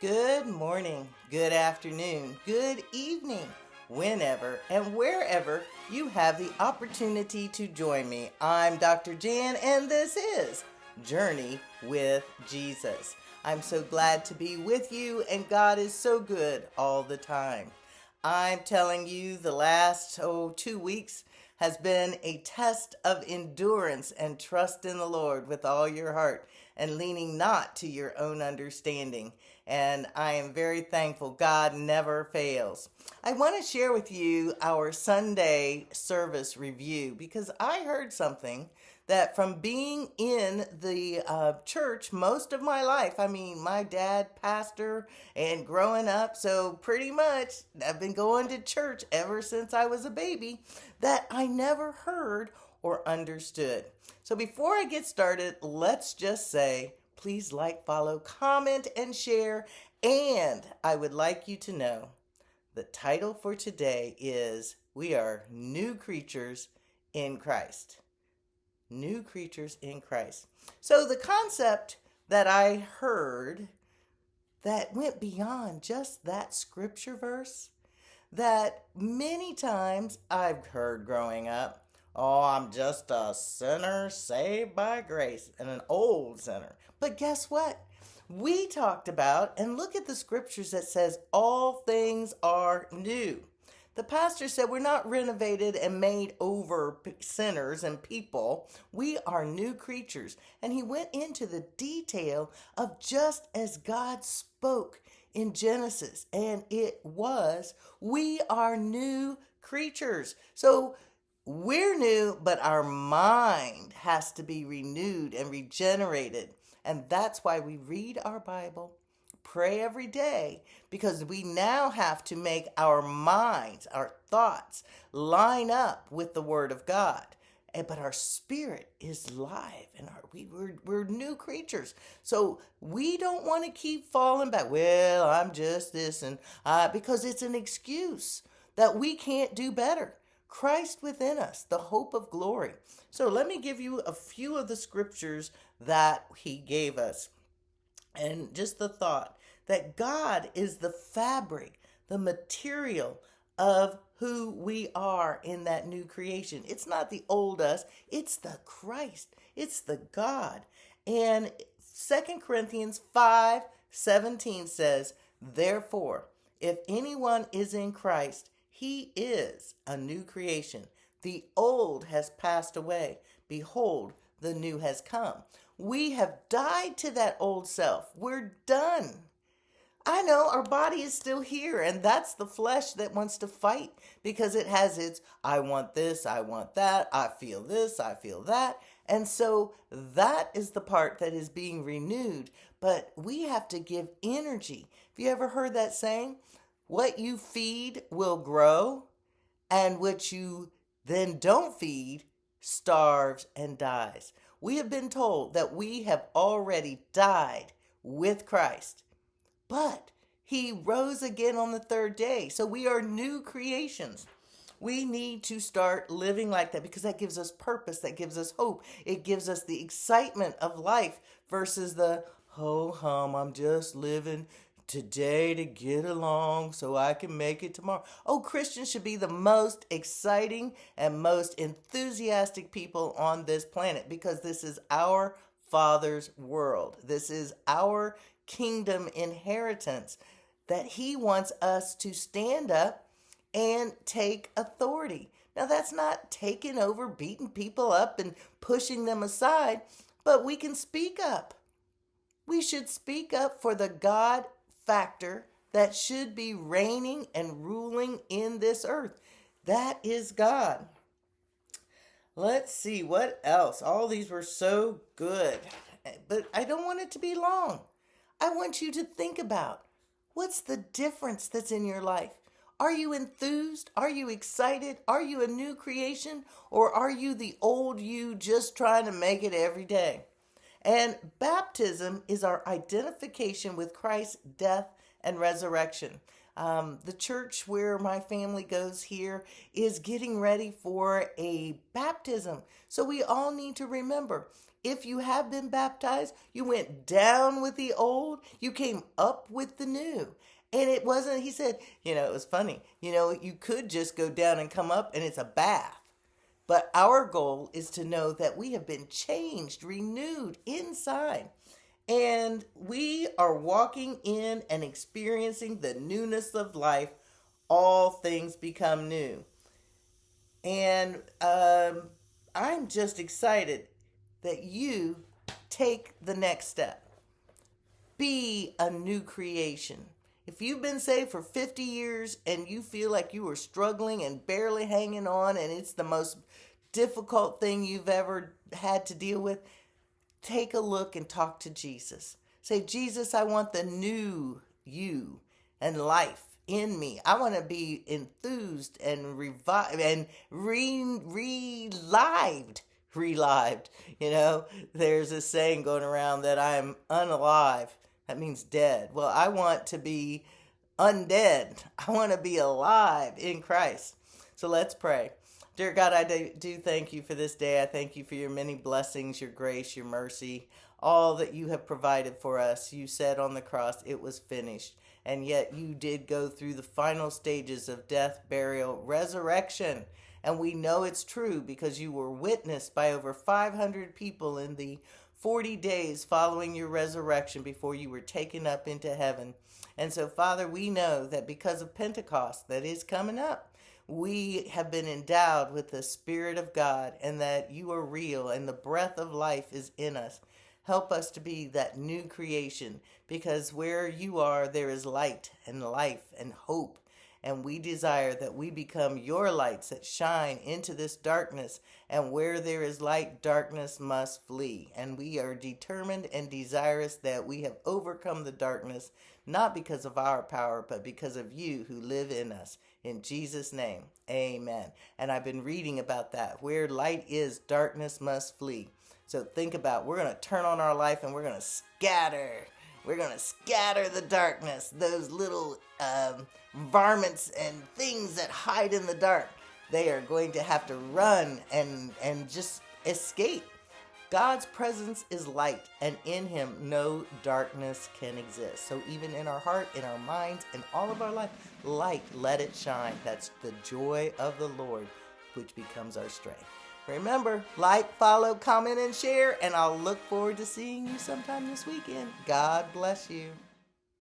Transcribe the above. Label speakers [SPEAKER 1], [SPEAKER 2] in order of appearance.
[SPEAKER 1] Good morning, good afternoon, good evening, whenever and wherever you have the opportunity to join me. I'm Dr. Jan, and this is Journey with Jesus. I'm so glad to be with you, and God is so good all the time. I'm telling you, the last 2 weeks has been a test of endurance and trust in the Lord with all your heart and leaning not to your own understanding. And I am very thankful. God never fails. I want to share with you our Sunday service review because I heard something that from being in the church most of my life, I mean, my dad, pastor, and growing up, so pretty much I've been going to church ever since I was a baby, that I never heard or understood. So before I get started, let's just say, please like, follow, comment, and share. And I would like you to know the title for today is We Are New Creatures in Christ. New creatures in Christ. So the concept that I heard that went beyond just that scripture verse that many times I've heard growing up, oh, I'm just a sinner saved by grace, and an old sinner. But guess what? We talked about, and look at the scriptures that says all things are new. The pastor said we're not renovated and made over sinners and people. We are new creatures. And he went into the detail of just as God spoke in Genesis. And it was, we are new creatures. So we're new, but our mind has to be renewed and regenerated. And that's why we read our Bible, pray every day, because we now have to make our minds, our thoughts, line up with the Word of God. But our spirit is live, and we're new creatures. So we don't want to keep falling back. Well, I'm just this, and because it's an excuse that we can't do better. Christ within us, the hope of glory. So let me give you a few of the scriptures that he gave us. And just the thought that God is the fabric, the material of who we are in that new creation. It's not the old us, it's the Christ, it's the God. And 2 Corinthians 5:17 says, therefore, if anyone is in Christ, he is a new creation. The old has passed away. Behold, the new has come. We have died to that old self. We're done. I know our body is still here, and that's the flesh that wants to fight because it has its, I want this, I want that, I feel this, I feel that. And so that is the part that is being renewed. But we have to give energy. Have you ever heard that saying? What you feed will grow, and what you then don't feed starves and dies. We have been told that we have already died with Christ, but he rose again on the third day. So we are new creations. We need to start living like that because that gives us purpose, that gives us hope. It gives us the excitement of life versus the, ho hum, I'm just living today to get along so I can make it tomorrow. Oh, Christians should be the most exciting and most enthusiastic people on this planet because this is our Father's world. This is our kingdom inheritance that he wants us to stand up and take authority. Now, that's not taking over, beating people up and pushing them aside, but we can speak up. We should speak up for the God factor that should be reigning and ruling in this earth. That is God. Let's see what else. All these were so good, but I don't want it to be long. I want you to think about what's the difference that's in your life. Are you enthused? Are you excited? Are you a new creation? Or are you the old you just trying to make it every day? And baptism is our identification with Christ's death and resurrection. The church where my family goes here is getting ready for a baptism. So we all need to remember If you have been baptized, you went down with the old, you came up with the new. And it wasn't, he said, it was funny. You could just go down and come up and it's a bath. But our goal is to know that we have been changed, renewed inside. And we are walking in and experiencing the newness of life. All things become new. And I'm just excited that you take the next step. Be a new creation. If you've been saved for 50 years and you feel like you are struggling and barely hanging on and it's the most difficult thing you've ever had to deal with, take a look and talk to Jesus. Say, Jesus, I want the new you and life in me. I want to be enthused and revived and relived. There's a saying going around that I'm unalive. That means dead. Well, I want to be undead. I want to be alive in Christ. So let's pray. Dear God, I do thank you for this day. I thank you for your many blessings, your grace, your mercy, all that you have provided for us. You said on the cross it was finished. And yet you did go through the final stages of death, burial, resurrection. And we know it's true because you were witnessed by over 500 people in the 40 days following your resurrection before you were taken up into heaven. And so, Father, we know that because of Pentecost that is coming up, we have been endowed with the Spirit of God and that you are real and the breath of life is in us. Help us to be that new creation because where you are, there is light and life and hope. And we desire that we become your lights that shine into this darkness. And where there is light, darkness must flee. And we are determined and desirous that we have overcome the darkness, not because of our power, but because of you who live in us. In Jesus' name, amen. And I've been reading about that. Where light is, darkness must flee. So think about, we're going to turn on our life and we're going to scatter. We're going to scatter the darkness, those little varmints and things that hide in the dark. They are going to have to run and just escape. God's presence is light, and in him no darkness can exist. So even in our heart, in our minds, in all of our life, light, let it shine. That's the joy of the Lord, which becomes our strength. Remember, like, follow, comment, and share, and I'll look forward to seeing you sometime this weekend. God bless you.